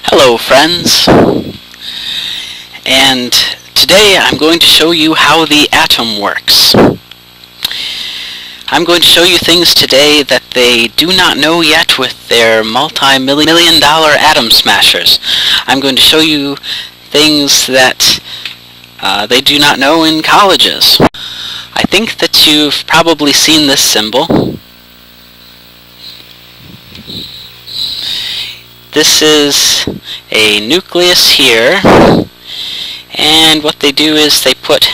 Hello friends, and today I'm going to show you how the atom works. I'm going to show you things today that they do not know yet with their multi-million dollar atom smashers. I'm going to show you things that they do not know in colleges. I think that you've probably seen this symbol. This is a nucleus here, and what they do is they put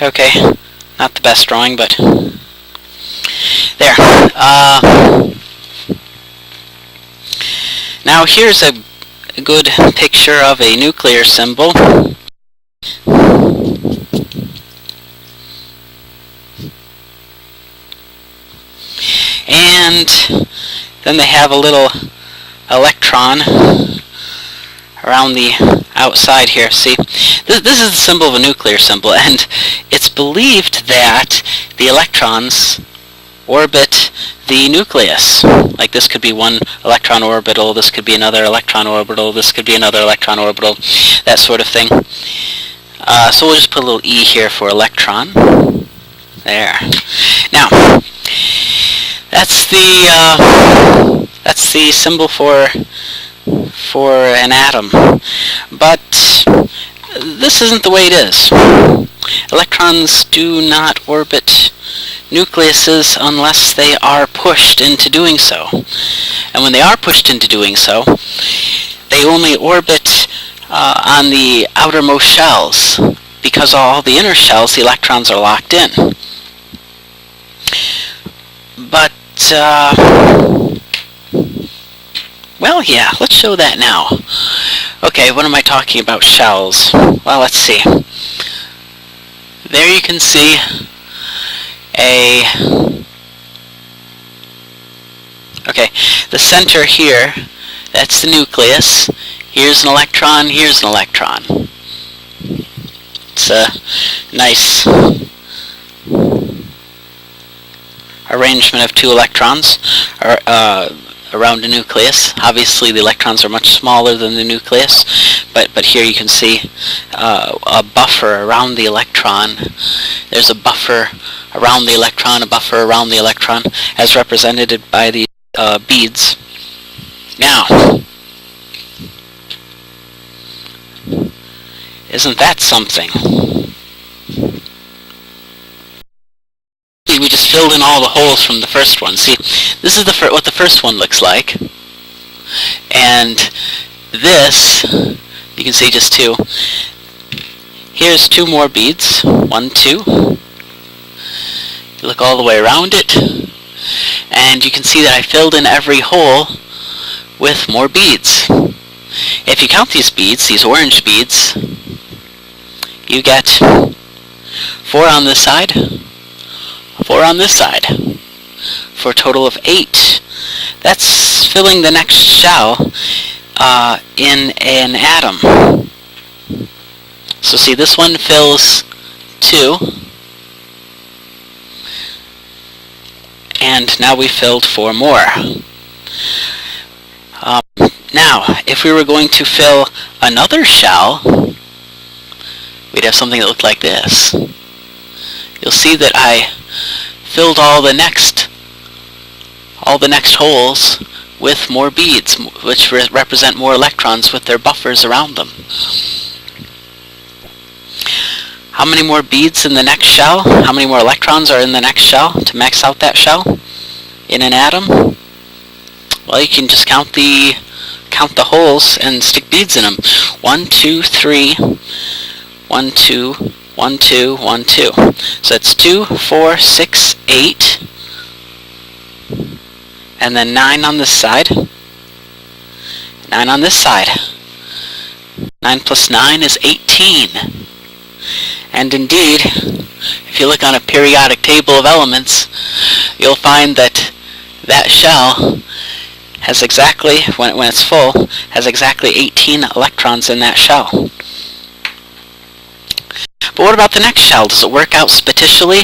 okay, not the best drawing, but there. Now here's a good picture of a nuclear symbol. And then they have a little electron around the outside here. See, this is the symbol of a nuclear symbol, and it's believed that the electrons orbit the nucleus. Like this could be one electron orbital, this could be another electron orbital, this could be another electron orbital, that sort of thing. So we'll just put a little E here for electron. There. Now, that's the symbol for an atom. But this isn't the way it is. Electrons do not orbit nucleuses unless they are pushed into doing so. And when they are pushed into doing so, they only orbit on the outermost shells, because all the inner shells, the electrons are locked in. But, well, yeah, let's show that now. Okay, what am I talking about, shells? Well, let's see. There you can see the center here, that's the nucleus. Here's an electron, here's an electron. It's a nice arrangement of two electrons around a nucleus. Obviously the electrons are much smaller than the nucleus, but here you can see a buffer around the electron. There's a buffer around the electron, a buffer around the electron, as represented by the beads. Now, isn't that something? We just filled in all the holes from the first one. See, this is what the first one looks like, and this, you can see just two. Here's two more beads, 1, 2. You look all the way around it, and you can see that I filled in every hole with more beads. If you count these beads, these orange beads, you get 4 on this side, 4 on this side, for a total of 8. That's filling the next shell in an atom. So see, this one fills 2, and now we filled 4 more. Now, if we were going to fill another shell, we'd have something that looked like this. You'll see that I filled all the next holes with more beads, which represent more electrons with their buffers around them. How many more beads in the next shell? How many more electrons are in the next shell to max out that shell in an atom? Well, you can just count the holes and stick beads in them. 1, 2, 3, 1, 2, 1, 2, 1, 2. So that's 2, 4, 6, 8, and then 9 on this side, 9 on this side. 9 plus 9 is 18. And indeed, if you look on a periodic table of elements, you'll find that that shell has exactly, when it's full, has exactly 18 electrons in that shell. But what about the next shell? Does it work out spatially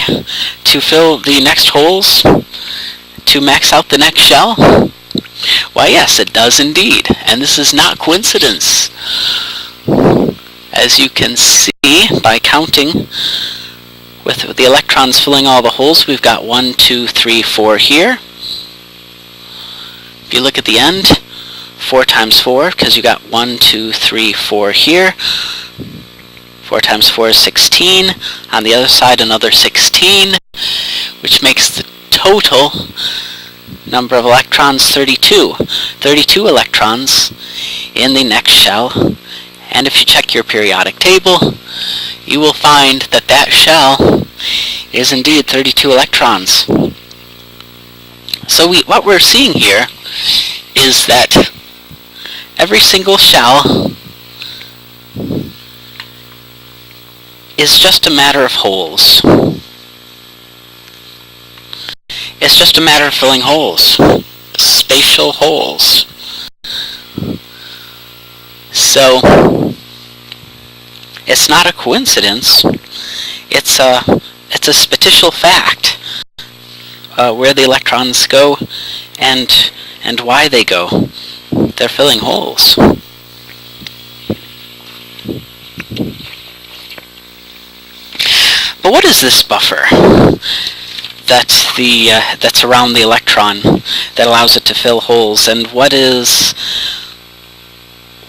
to fill the next holes, to max out the next shell? Why, yes, it does indeed. And this is not coincidence. As you can see by counting, with the electrons filling all the holes, we've got 1, 2, 3, 4 here. If you look at the end, 4 times 4, because you got 1, 2, 3, 4 here. 4 times 4 is 16. On the other side, another 16, which makes the total number of electrons 32. 32 electrons in the next shell. And if you check your periodic table, you will find that that shell is indeed 32 electrons. So what we're seeing here is that every single shell is just a matter of holes. It's just a matter of filling holes, spatial holes. So it's not a coincidence. It's a spatial fact where the electrons go and why they go. They're filling holes. But what is this buffer that's around the electron that allows it to fill holes, and what is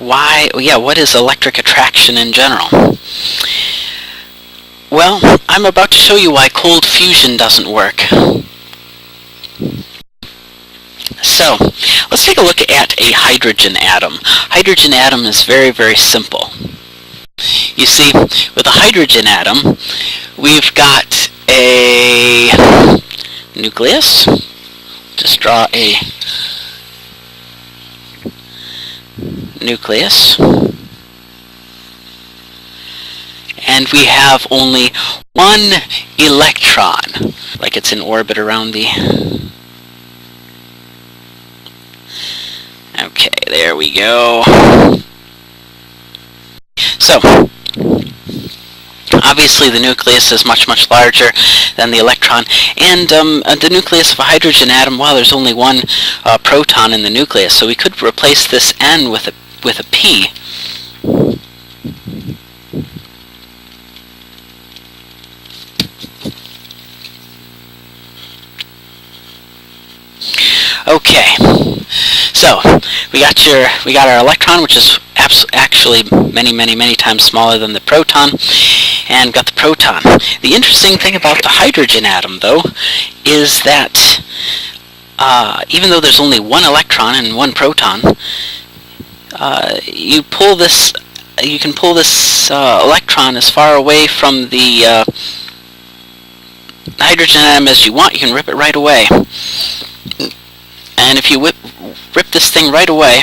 electric attraction in general? Well, I'm about to show you why cold fusion doesn't work. So, let's take a look at a hydrogen atom. Hydrogen atom is very, very simple. You see, with a hydrogen atom, we've got a nucleus. Just draw a nucleus. And we have only one electron, like it's in orbit around the... Okay, there we go. So, obviously the nucleus is much, much larger than the electron, and the nucleus of a hydrogen atom, well, there's only one proton in the nucleus, so we could replace this N with a P. Okay, so we got our electron, which is actually many, many, many times smaller than the proton, and got the proton. The interesting thing about the hydrogen atom, though, is that even though there's only one electron and one proton, you can pull this electron as far away from the hydrogen atom as you want. You can rip it right away. And if you rip this thing right away,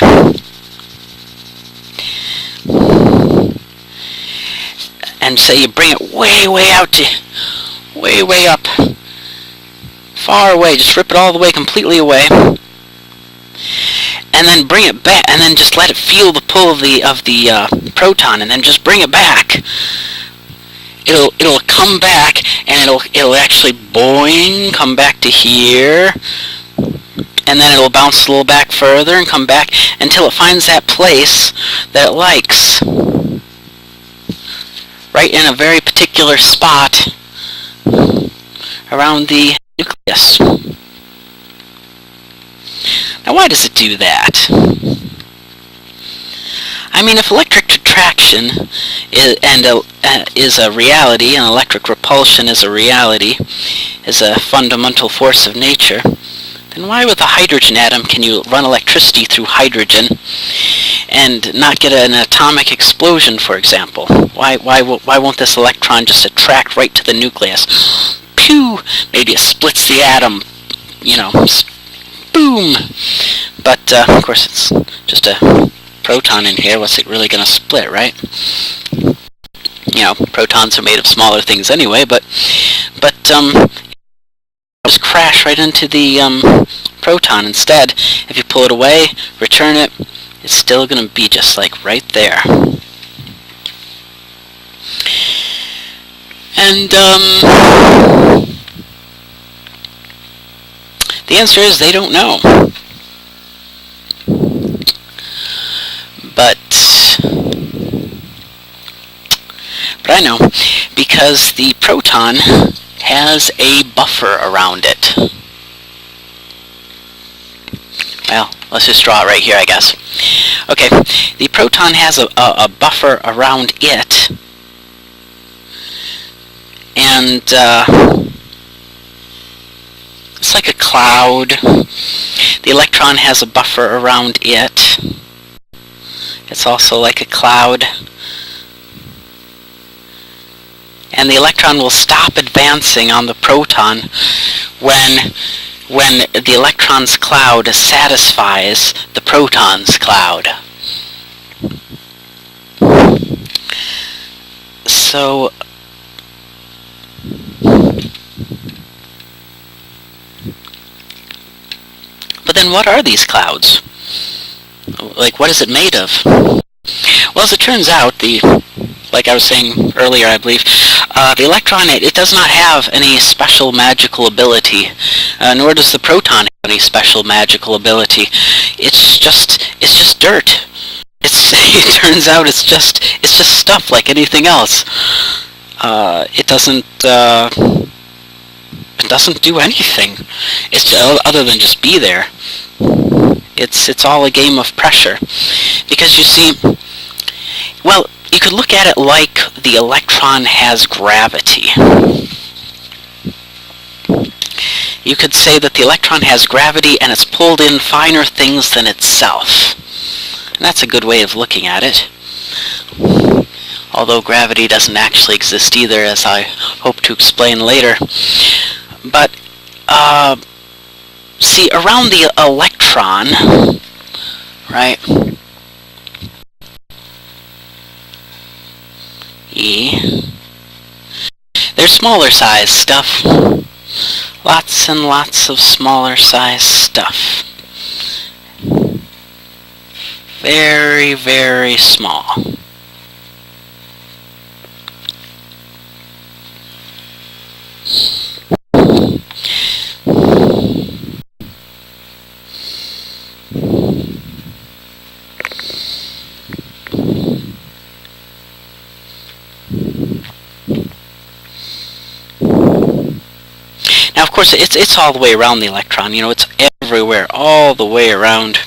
and say you bring it way, way out to, way, way up, far away, just rip it all the way completely away, and then bring it back, and then just let it feel the pull of the proton, and then just bring it back. It'll come back, and it'll actually boing, come back to here, and then it'll bounce a little back further and come back until it finds that place that it likes, right in a very particular spot around the nucleus. Now, why does it do that? I mean, if electric attraction is a reality, and electric repulsion is a reality, is a fundamental force of nature, then why with a hydrogen atom can you run electricity through hydrogen and not get an atomic explosion, for example? Why won't this electron just attract right to the nucleus? Pew! Maybe it splits the atom, you know, boom! But, of course, it's just a proton in here. What's it really going to split, right? You know, protons are made of smaller things anyway, but just crash right into the proton. Instead, if you pull it away, return it, it's still going to be just like right there. And the answer is they don't know. But I know, because the proton has a buffer around it. Well, let's just draw it right here, I guess. Okay, the proton has a buffer around it, and it's like a cloud. The electron has a buffer around it. It's also like a cloud. And the electron will stop advancing on the proton when the electron's cloud satisfies the proton's cloud. So but then what are these clouds? Like, what is it made of? Well, as it turns out, like I was saying earlier, I believe, the electron, it does not have any special magical ability, nor does the proton have any special magical ability. It's just dirt. It turns out it's just stuff like anything else. It doesn't do anything. It's just, other than just be there. It's all a game of pressure, because you see, well, you could look at it like the electron has gravity. You could say that the electron has gravity and it's pulled in finer things than itself. And that's a good way of looking at it. Although gravity doesn't actually exist either, as I hope to explain later. But, see, around the electron, right, there's smaller size stuff. Lots and lots of smaller size stuff. Very, very small. Now, of course, it's all the way around the electron. You know, it's everywhere, all the way around.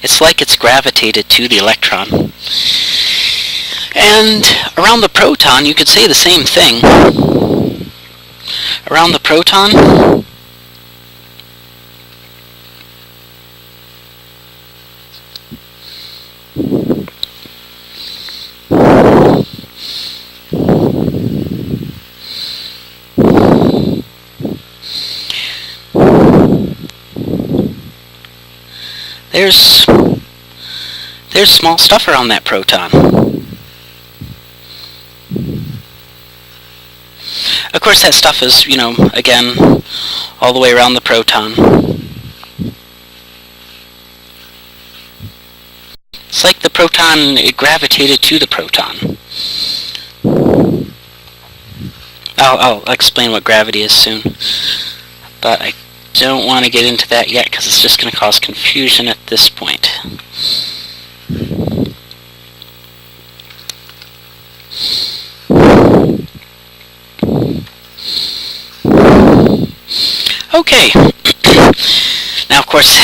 It's like it's gravitated to the electron. And around the proton, you could say the same thing. Around the proton, there's small stuff around that proton. Of course, that stuff is, you know, again, all the way around the proton. It's like the proton, it gravitated to the proton. I'll explain what gravity is soon, but I don't want to get into that yet because it's just going to cause confusion at this point. Okay. Now, of course,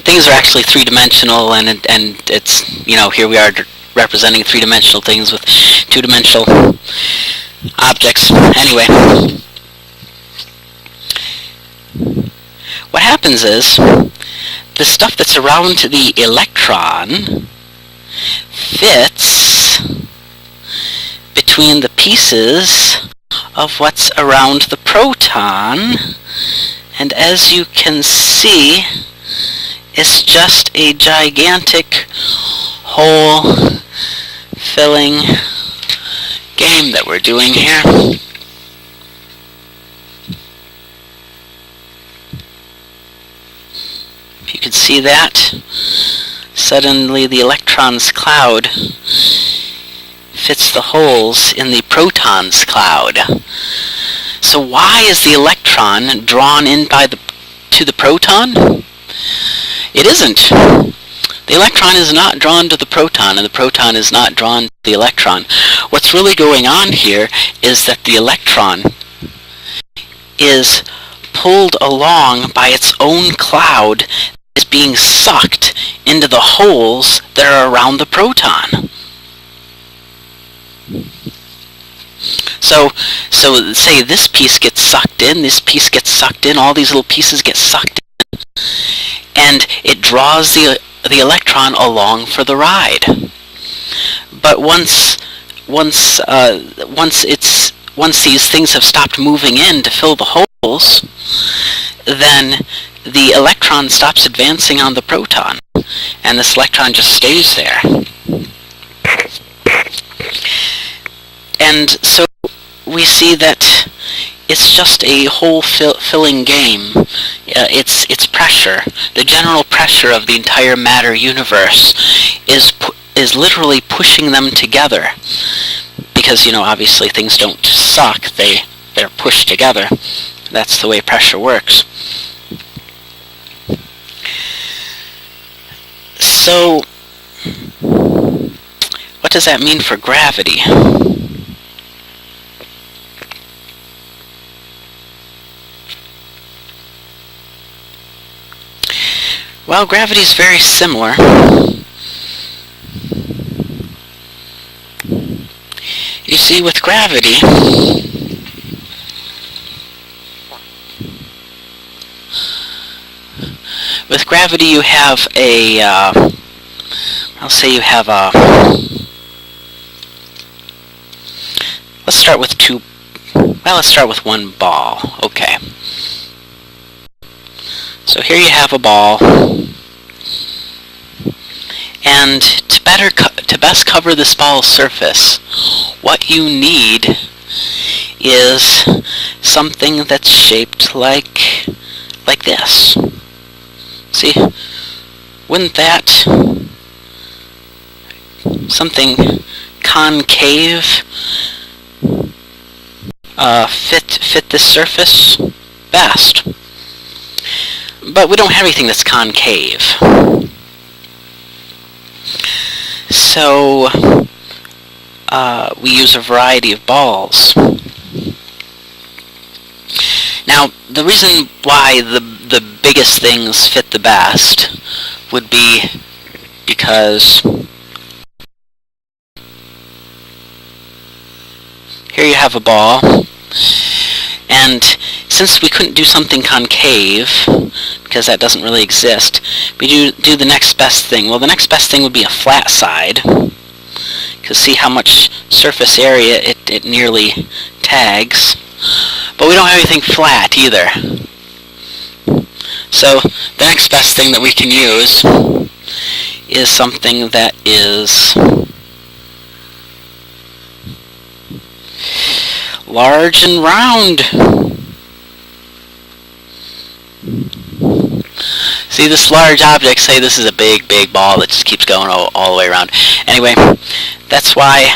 things are actually three-dimensional, and it's, you know, here we are representing three-dimensional things with two-dimensional objects. Anyway, what happens is the stuff that's around the electron fits between the pieces of what's around the proton, and as you can see, it's just a gigantic hole filling game. game that we're doing here. You can see that. Suddenly the electron's cloud fits the holes in the proton's cloud. So why is the electron drawn in to the proton? It isn't. The electron is not drawn to the proton, and the proton is not drawn to the electron. What's really going on here is that the electron is pulled along by its own cloud, is being sucked into the holes that are around the proton. So say this piece gets sucked in, this piece gets sucked in, all these little pieces get sucked in, and it draws the electron along for the ride. But once these things have stopped moving in to fill the holes, then the electron stops advancing on the proton, and this electron just stays there. And so we see that it's just a hole-filling game. It's pressure. The general pressure of the entire matter universe is literally pushing them together. Because, obviously things don't suck, they're pushed together. That's the way pressure works. So, what does that mean for gravity? Well, gravity is very similar. You see, with gravity, you have let's start with one ball. Okay. So here you have a ball, and to best cover this ball's surface, what you need is something that's shaped like this. See, wouldn't that something concave fit this surface best? But we don't have anything that's concave. So we use a variety of balls. Now, the reason why the biggest things fit the best would be because here you have a ball, and since we couldn't do something concave, because that doesn't really exist, we do the next best thing. Well, the next best thing would be a flat side, because see how much surface area it nearly tags. But we don't have anything flat either. So the next best thing that we can use is something that is large and round. See, this large object, say this is a big ball that just keeps going all the way around. Anyway, that's why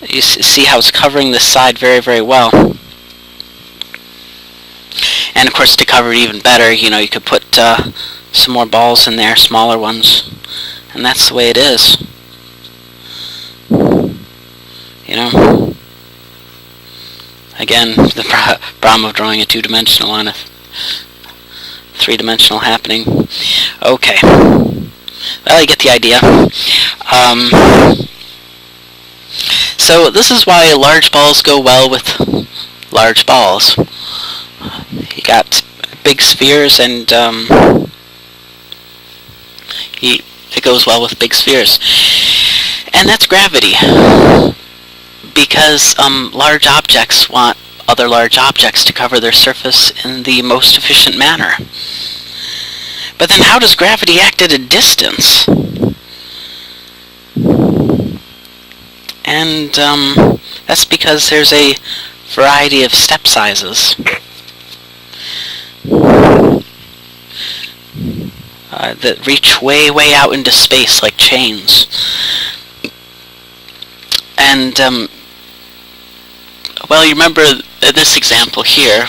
you see how it's covering this side very, very well. And of course, to cover it even better, you could put some more balls in there, smaller ones, and that's the way it is. Again, the problem of drawing a two-dimensional on a three-dimensional happening. Okay. Well, you get the idea. So this is why large balls go well with large balls. You got big spheres, and it goes well with big spheres. And that's gravity. Because large objects want other large objects to cover their surface in the most efficient manner. But then how does gravity act at a distance? and that's because there's a variety of step sizes that reach way, way out into space like chains. And, well, you remember this example here.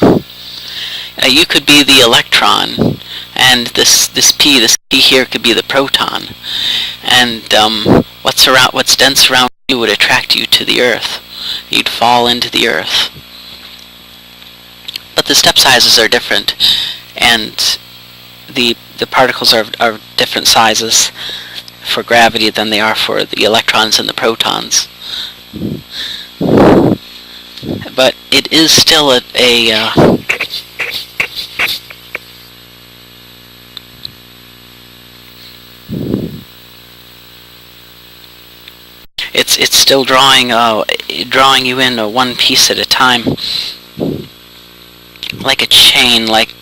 You could be the electron, and this P here could be the proton. And what's dense around you would attract you to the Earth. You'd fall into the Earth. But the step sizes are different, and the particles are different sizes for gravity than they are for the electrons and the protons. But it is still it's still drawing you in one piece at a time, like a chain, like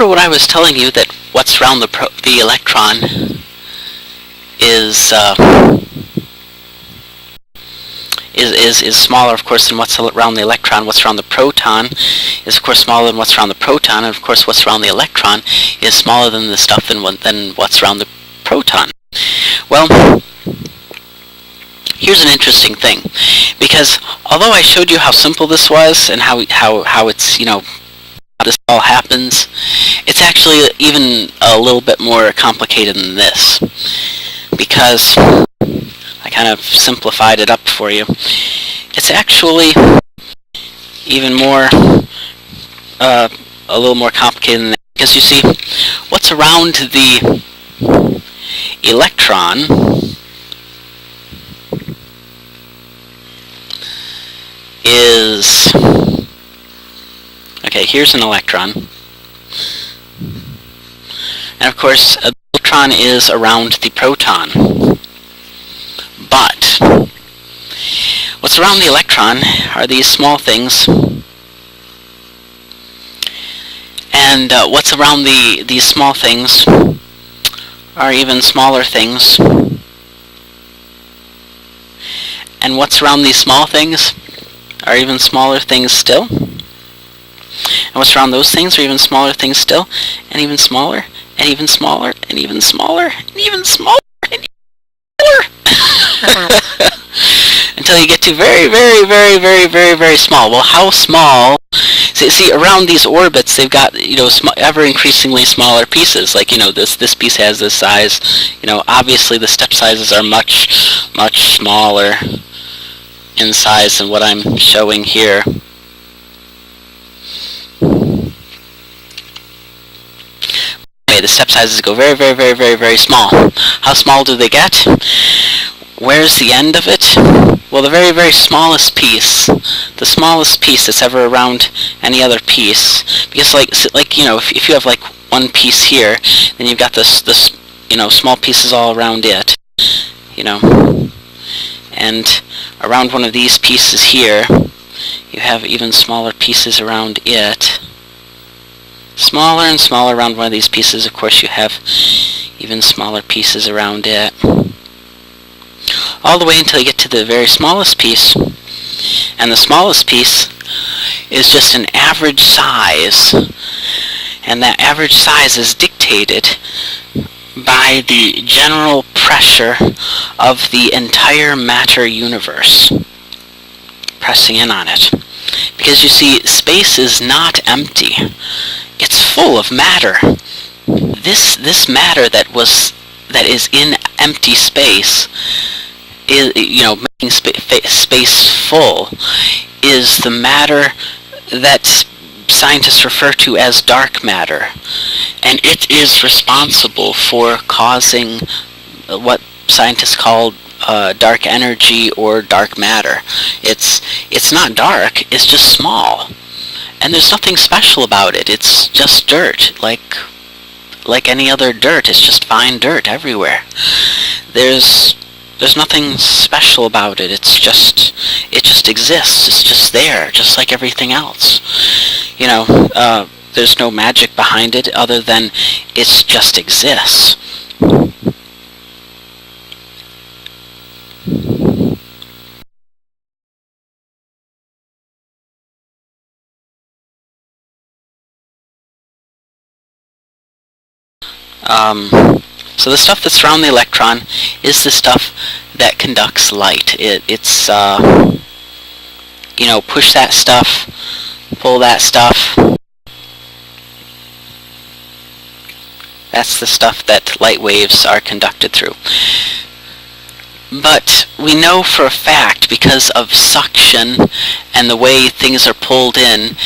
remember what I was telling you, that what's around the electron is smaller, of course, than what's around the electron. What's around the proton is, of course, smaller than what's around the proton, and of course, what's around the electron is smaller than the stuff than what's around the proton. Well, here's an interesting thing, because although I showed you how simple this was and how it's, how this all happens, it's actually even a little bit more complicated than this, because I kind of simplified it up for you. It's actually even more, a little more complicated than that, because you see, what's around the electron is, okay, here's an electron, and of course the electron is around the proton, but what's around the electron are these small things, and what's around these small things are even smaller things, and what's around these small things are even smaller things still, and what's around those things are even smaller things still, and even smaller, and even smaller, and even smaller, and even smaller, and even smaller, until you get to very, very, very, very, very, very small. Well, how small? See, around these orbits, they've got, ever increasingly smaller pieces. Like, this piece has this size. Obviously the step sizes are much, much smaller in size than what I'm showing here. The step sizes go very, very, very, very, very small. How small do they get? Where's the end of it? Well, the very, very smallest piece, the smallest piece that's ever around any other piece, because if you have like one piece here, then you've got this small pieces all around it, and around one of these pieces here, you have even smaller pieces around it. Smaller and smaller around one of these pieces, of course, you have even smaller pieces around it. All the way until you get to the very smallest piece. And the smallest piece is just an average size. And that average size is dictated by the general pressure of the entire matter universe pressing in on it. Because you see, space is not empty. It's full of matter. This matter that is in empty space, is, making space full, is the matter that scientists refer to as dark matter, and it is responsible for causing what scientists call dark energy or dark matter. It's not dark, it's just small. And there's nothing special about it. It's just dirt, like any other dirt. It's just fine dirt everywhere. There's nothing special about it. It just exists. It's just there, just like everything else. There's no magic behind it other than it just exists. So the stuff that's around the electron is the stuff that conducts light. It's push that stuff, pull that stuff. That's the stuff that light waves are conducted through. But we know for a fact, because of suction and the way things are pulled in,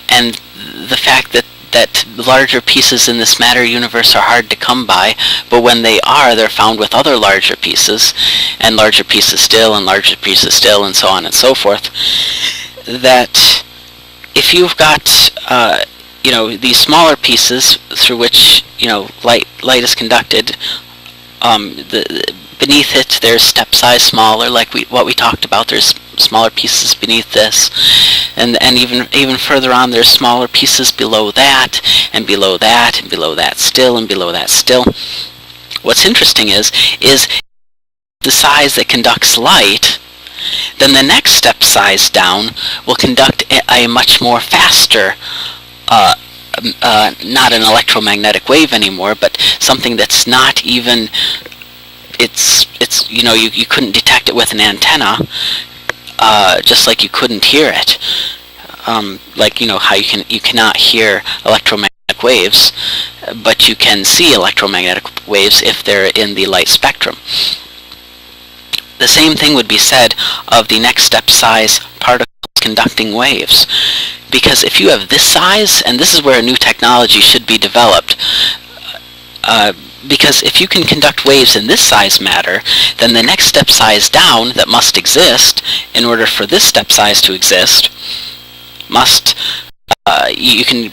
and the fact that larger pieces in this matter universe are hard to come by, but when they are, they're found with other larger pieces, and larger pieces still, and larger pieces still, and so on and so forth, that if you've got these smaller pieces through which light is conducted, beneath it there's step size smaller, like what we talked about. There's smaller pieces beneath this, and even further on, there's smaller pieces below that, and below that, and below that still, and below that still. What's interesting is the size that conducts light, then the next step size down will conduct a much more faster, not an electromagnetic wave anymore, but something that's not even, it's you couldn't detect it with an antenna, just like you couldn't hear it. Like how you cannot hear electromagnetic waves, but you can see electromagnetic waves if they're in the light spectrum. The same thing would be said of the next step size particles conducting waves. Because if you have this size, and this is where a new technology should be developed, because if you can conduct waves in this size matter, then the next step size down that must exist in order for this step size to exist you can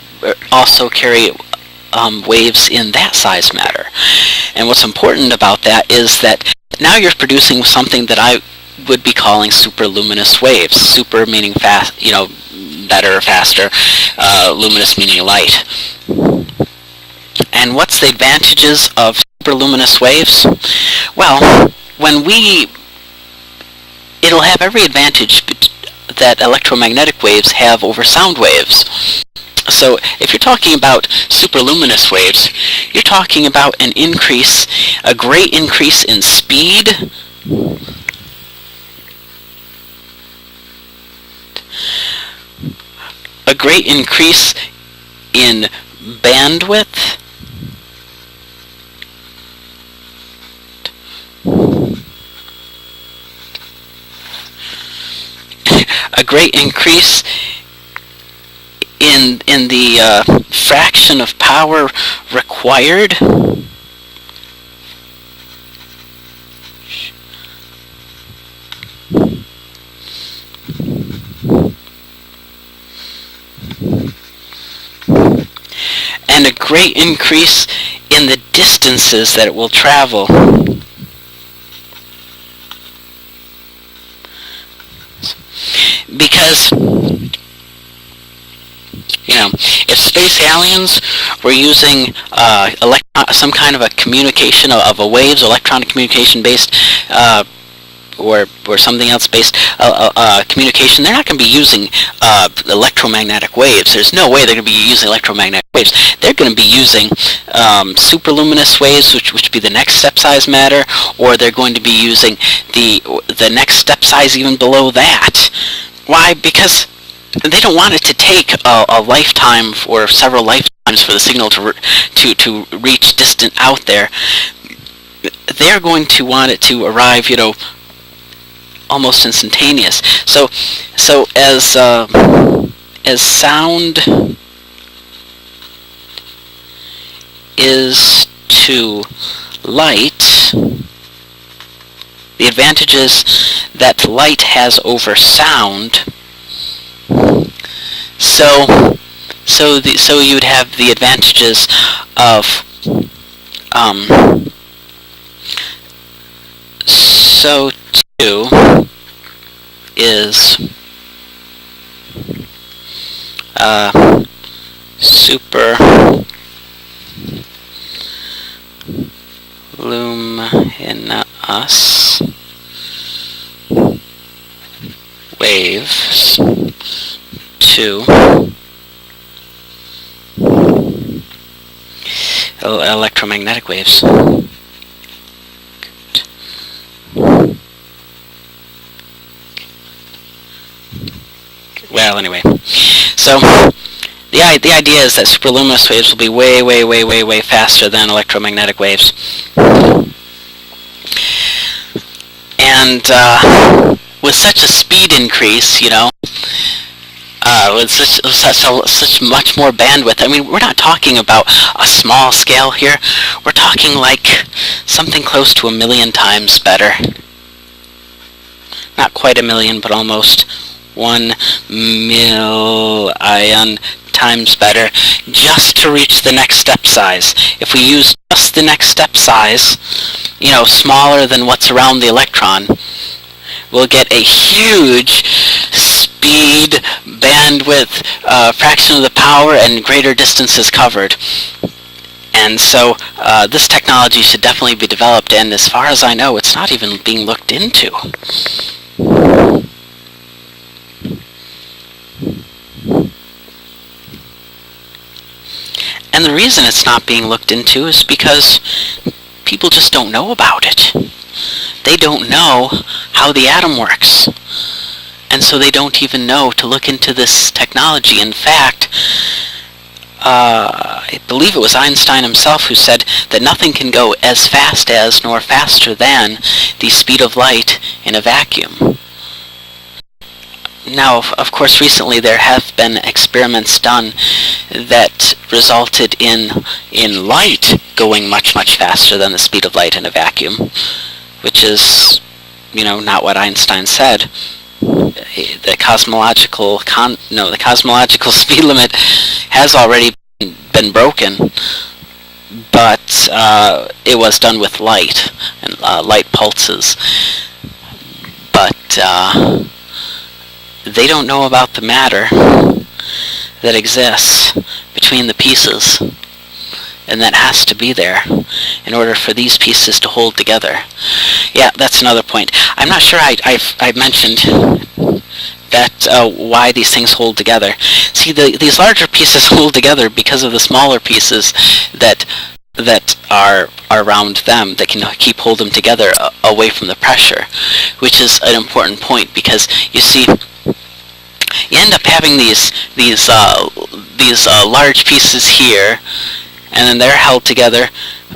also carry waves in that size matter. And what's important about that is that now you're producing something that I would be calling superluminous waves. Super meaning fast, better, faster, luminous meaning light. And what's the advantages of superluminous waves? Well, it'll have every advantage that electromagnetic waves have over sound waves. So if you're talking about superluminous waves, you're talking about a great increase in speed, a great increase in bandwidth, a great increase in the fraction of power required, and a great increase in the distances that it will travel. Because if space aliens were using some kind of a communication of a waves, electronic communication based, or something else based communication, they're not going to be using electromagnetic waves. There's no way they're going to be using electromagnetic waves. They're going to be using superluminous waves, which would be the next step size matter, or they're going to be using the next step size even below that. Why? Because they don't want it to take a lifetime or several lifetimes for the signal to reach distant out there. They're going to want it to arrive, almost instantaneous. So as sound is to light, the advantages that light has over sound. So you'd have the advantages of so too is super luminous waves to electromagnetic waves. Well, anyway, so the idea is that superluminous waves will be way faster than electromagnetic waves, and with such a speed increase, with such much more bandwidth. I mean, we're not talking about a small scale here. We're talking like something close to 1,000,000 times better. Not quite 1,000,000, but almost 1,000,000 times better, just to reach the next step size. If we use just the next step size, smaller than what's around the electron, we'll get a huge speed speed, bandwidth, fraction of the power, and greater distances covered. And so this technology should definitely be developed, and as far as I know, it's not even being looked into. And the reason it's not being looked into is because people just don't know about it. They don't know how the atom works. And so they don't even know to look into this technology. In fact, I believe it was Einstein himself who said that nothing can go as fast as nor faster than the speed of light in a vacuum. Now, of course, recently there have been experiments done that resulted in light going much, much faster than the speed of light in a vacuum, which is, not what Einstein said. The cosmological speed limit has already been broken, but it was done with light and light pulses. But they don't know about the matter that exists between the pieces, and that has to be there in order for these pieces to hold together. Yeah, that's another point. I'm not sure I mentioned that why these things hold together. See, these larger pieces hold together because of the smaller pieces that are around them that can hold them together away from the pressure, which is an important point, because you see, you end up having these large pieces here, and then they're held together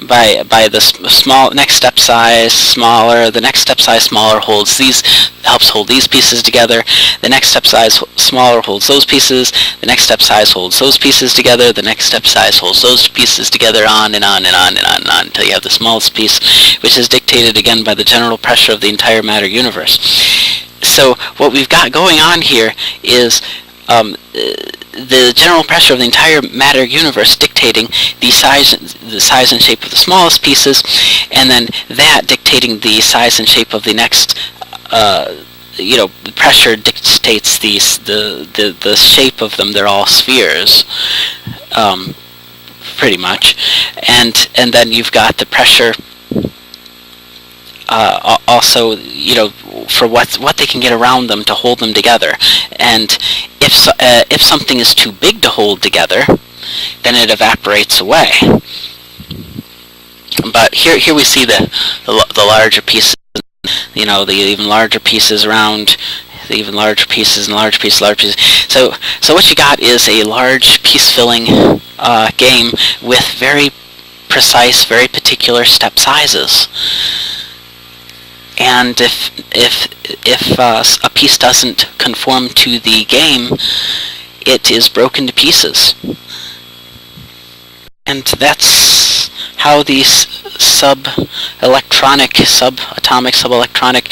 by the small next step size smaller. The next step size smaller helps hold these pieces together. The next step size smaller holds those pieces. The next step size holds those pieces together. The next step size holds those pieces together, on and on and on and on and on, until you have the smallest piece, which is dictated again by the general pressure of the entire matter universe. So what we've got going on here is the general pressure of the entire matter universe dictating the size and shape of the smallest pieces, and then that dictating the size and shape of the next. Pressure dictates the shape of them. They're all spheres, pretty much, and then you've got the pressure. Also, for what they can get around them to hold them together, and if something is too big to hold together, then it evaporates away. But here we see the larger pieces, the even larger pieces around, the even larger pieces and large pieces, large pieces. So what you got is a large piece filling game with very precise, very particular step sizes. And if a piece doesn't conform to the game, it is broken to pieces. And that's how these subatomic, subelectronic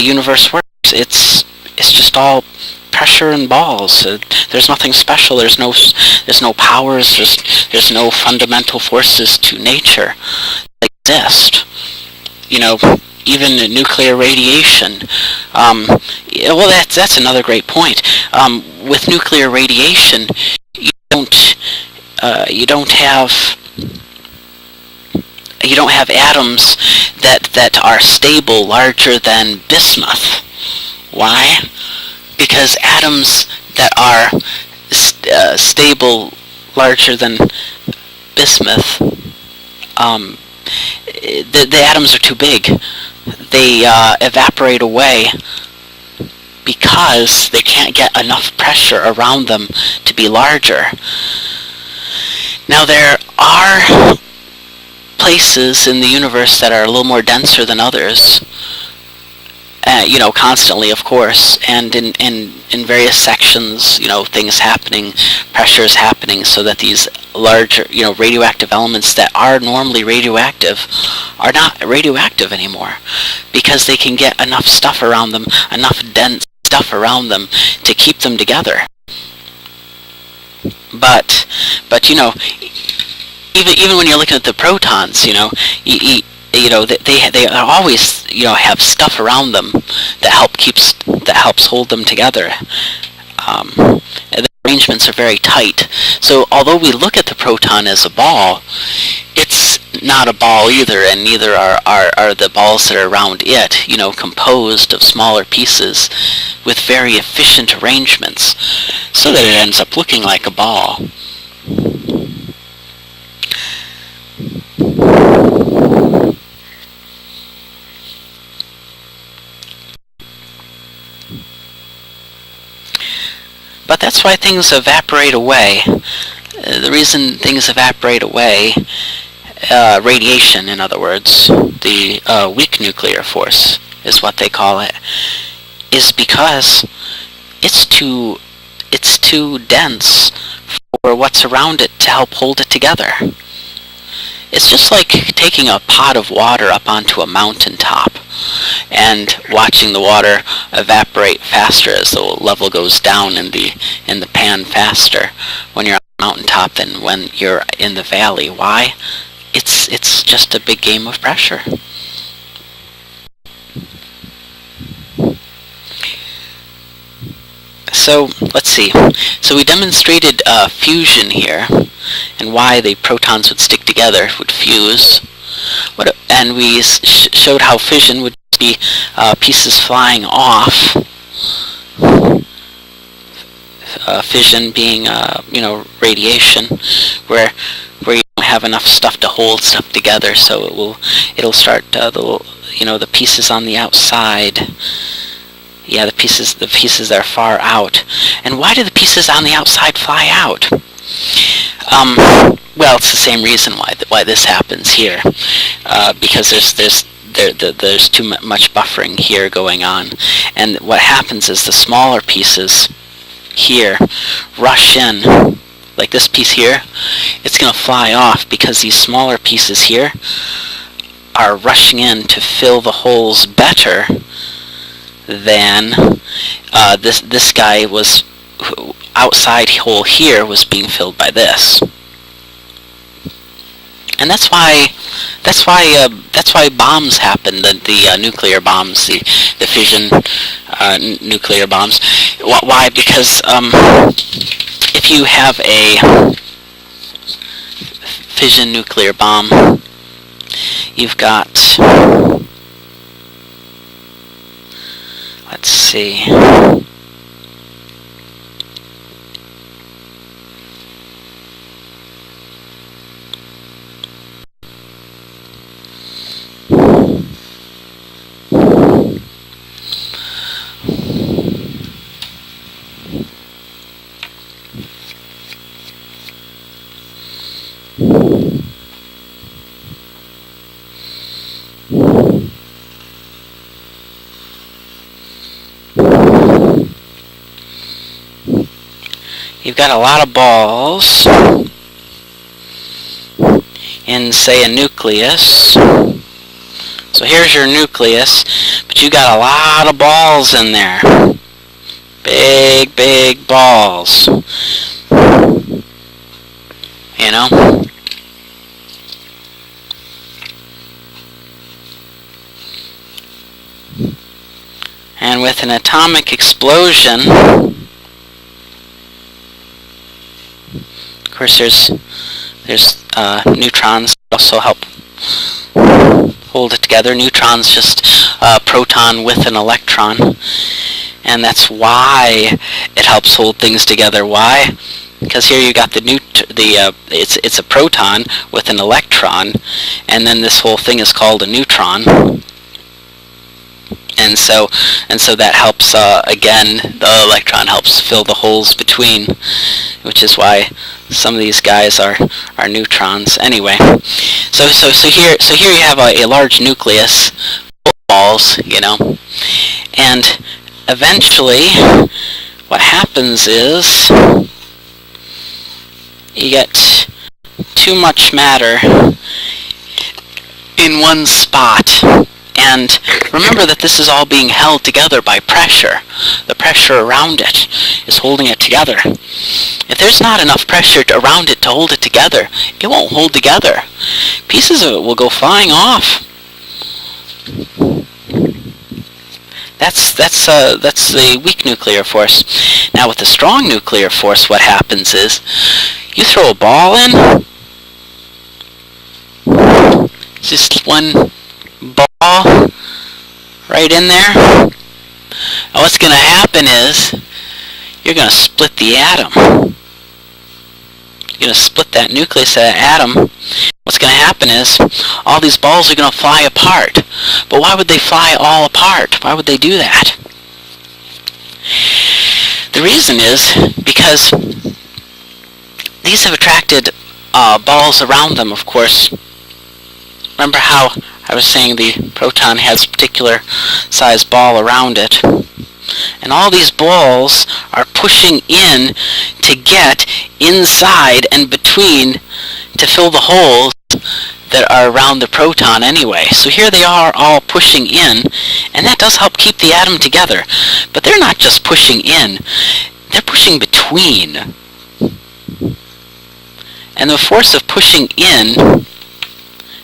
universe works. It's just all pressure and balls. There's nothing special. There's no powers. There's no fundamental forces to nature that exist. Even nuclear radiation. Well, that's another great point. With nuclear radiation, you don't have atoms that are stable larger than bismuth. Why? Because atoms that are stable larger than bismuth, the atoms are too big. They evaporate away because they can't get enough pressure around them to be larger. Now, there are places in the universe that are a little more denser than others, constantly, of course, and in various sections, things happening, pressures happening, so that these larger, radioactive elements that are normally radioactive are not radioactive anymore, because they can get enough stuff around them, enough dense stuff around them to keep them together. But even when you're looking at the protons, they always have stuff around them that helps hold them together. the arrangements are very tight. So although we look at the proton as a ball, it's not a ball either, and neither are the balls that are around it, composed of smaller pieces with very efficient arrangements, so that it ends up looking like a ball. But that's why things evaporate away. The reason things evaporate away, radiation in other words, the weak nuclear force is what they call it, is because it's too dense for what's around it to help hold it together. It's just like taking a pot of water up onto a mountaintop and watching the water evaporate faster as the level goes down in the pan faster when you're on the mountaintop than when you're in the valley. Why? It's just a big game of pressure. So let's see. So we demonstrated fusion here, and why the protons would stick together, would fuse. And we showed how fission would be pieces flying off. Fission being radiation, where you don't have enough stuff to hold stuff together, so it'll start the pieces on the outside. Yeah, the pieces that are far out. And why do the pieces on the outside fly out? Well, it's the same reason why this happens here, because there's too much buffering here going on, and what happens is the smaller pieces here rush in, like this piece here. It's going to fly off because these smaller pieces here are rushing in to fill the holes better than this guy was. Outside hole here was being filled by this, and that's why bombs happen. The nuclear bombs, the fission nuclear bombs. Why? Because if you have a fission nuclear bomb, you've got, let's see. You've got a lot of balls in, say, a nucleus. So here's your nucleus, but you got a lot of balls in there. Big, big balls. And with an atomic explosion, of course, there's neutrons that also help hold it together. Neutrons just a proton with an electron, and that's why it helps hold things together. Why? Because here you got it's a proton with an electron, and then this whole thing is called a neutron. And so that helps, again, the electron helps fill the holes between, which is why some of these guys are neutrons. Anyway, so here you have a large nucleus full of balls, and eventually what happens is you get too much matter in one spot. And remember that this is all being held together by pressure. The pressure around it is holding it together. If there's not enough pressure around it to hold it together, it won't hold together. Pieces of it will go flying off. That's the weak nuclear force. Now with the strong nuclear force, what happens is you throw a ball in, just one ball right in there, and what's going to happen is you're going to split the atom. You're going to split that nucleus of that atom. What's going to happen is all these balls are going to fly apart. But why would they fly all apart? Why would they do that? The reason is because these have attracted balls around them, of course. Remember how I was saying the proton has a particular size ball around it? And all these balls are pushing in to get inside and between to fill the holes that are around the proton anyway. So here they are all pushing in, and that does help keep the atom together. But they're not just pushing in, they're pushing between. And the force of pushing in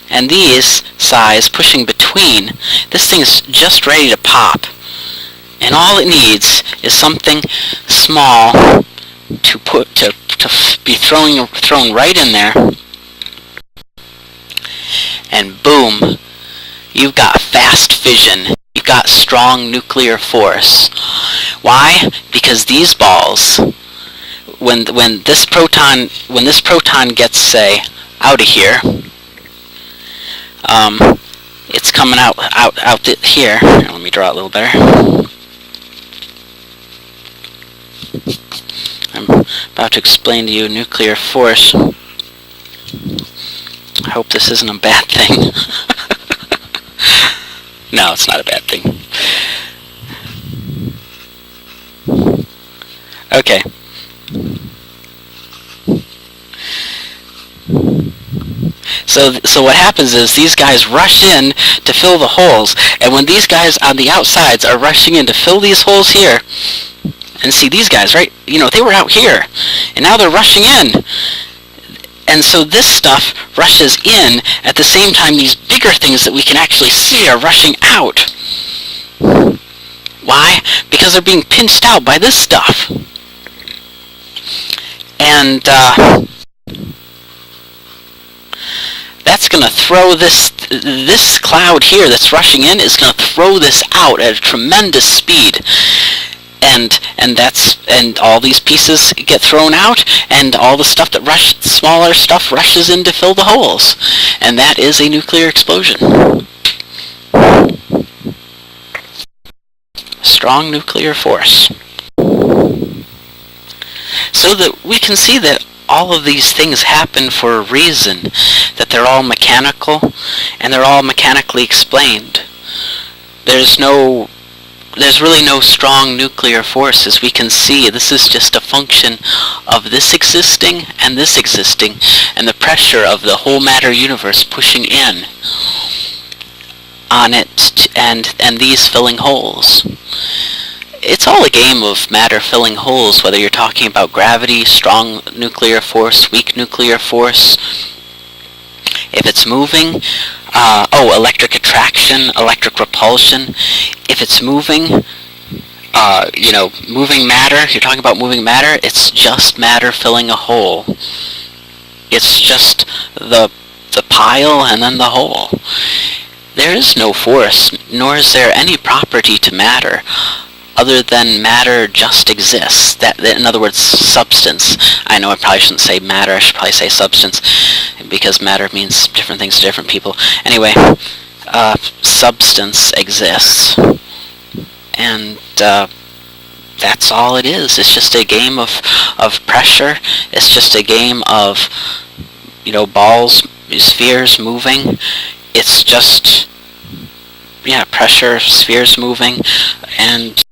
and these size pushing between, this thing is just ready to pop. And all it needs is something small to be thrown right in there, and boom, you've got fast fission. You've got strong nuclear force. Why? Because these balls, when this proton gets, say, out of here, it's coming out here. Let me draw it a little better. I'm about to explain to you nuclear force. I hope this isn't a bad thing. No, it's not a bad thing. Okay. So what happens is these guys rush in to fill the holes, and when these guys on the outsides are rushing in to fill these holes here, and see these guys, right? You know, they were out here, and now they're rushing in. And so this stuff rushes in at the same time these bigger things that we can actually see are rushing out. Why? Because they're being pinched out by this stuff. And that's going to throw this cloud here that's rushing in is going to throw this out at a tremendous speed. And all these pieces get thrown out, and all the stuff that smaller stuff rushes in to fill the holes, and that is a nuclear explosion. Strong nuclear force. So that we can see that all of these things happen for a reason, that they're all mechanical, and they're all mechanically explained. There's really no strong nuclear force, as we can see. This is just a function of this existing, and the pressure of the whole matter universe pushing in on it, and these filling holes. It's all a game of matter filling holes, whether you're talking about gravity, strong nuclear force, weak nuclear force. If it's moving, electric attraction, electric repulsion. If it's moving, moving matter, you're talking about moving matter, it's just matter filling a hole. It's just the pile and then the hole. There is no force, nor is there any property to matter, other than matter just exists. That, in other words, substance. I know I probably shouldn't say matter, I should probably say substance, because matter means different things to different people. Anyway, substance exists, and that's all it is. It's just a game of pressure. It's just a game of, balls, spheres moving. It's just, pressure, spheres moving, and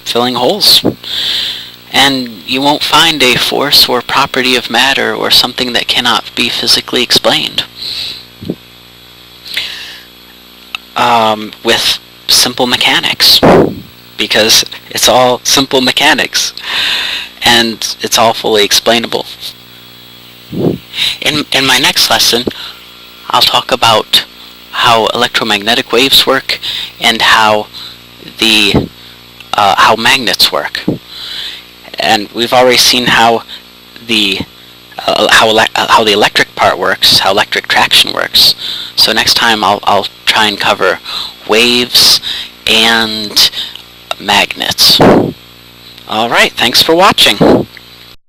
filling holes. And you won't find a force or property of matter or something that cannot be physically explained with simple mechanics, because it's all simple mechanics and it's all fully explainable. In my next lesson, I'll talk about how electromagnetic waves work and how the how magnets work, and we've already seen how the how the electric part works, how electric traction works. So next time I'll try and cover waves and magnets. Alright, thanks for watching.